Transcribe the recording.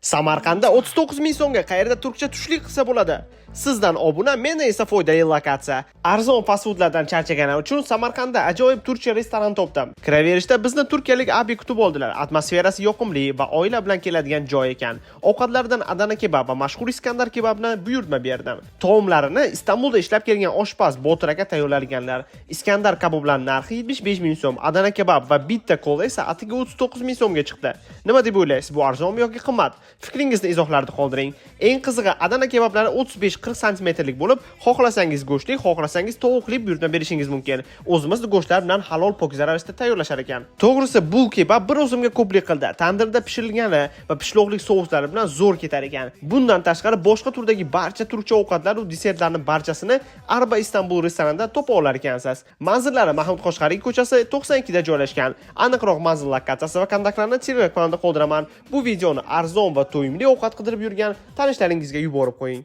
Samarqandda 39 ming so'mga qayerda turkcha tushlik qilsa bo'ladi? Sizdan obuna, menda esa foydali lokatsiya. Arzon fast-foodlardan charchaganim uchun Samarqandda ajoyib turkcha restoran topdim. Kiraverishda bizni turkiyalik abi kutib oldilar. Atmosferasi yoqimli va oila bilan keladigan joy ekan. Ovqatlardan Adana kebab va mashhur Iskandar kebabni buyurtma berdim. Taomlarini Istanbulda ishlab kelgan oshpaz Botir aka tayyorlaganlar. Iskandar kebablar narxi 75 ming so'm, Adana kebab va bitta kola esa atiga 39 ming so'mga chiqdi. Nima deb o'ylaysiz? Bu arzonmi yoki qimmat? Fikringizni izohlarda qoldiring. Eng qizig'i, Adana kebablari 35-40 santimetrlik bo'lib, xohlasangiz go'shtli, xohlasangiz tovuqli buyurtma berishingiz mumkin. O'zimiz go'shtlar bilan halol pokiza ravishda tayyorlashar ekan. To'g'risi, bu kebab bir o'zimga ko'plik qildi. Tandirda pishirilgani va pishloqlik souslari bilan zo'r ketar ekan. Bundan tashqari boshqa turdagi barcha turkcha ovqatlar va desertlarning barchasini Arba Istanbul restoranida topa olar ekansiz. Manzillari Mahmud Qoshg'ariy ko'chasi 92 da joylashgan. Aniqroq manzil lokatsiyasi va kontaktlarni Telegram kanalida qoldiraman. Bu videoni arzon va to'yimli ovqat qidirib yurgan tanishlaringizga yuborib qo'ying.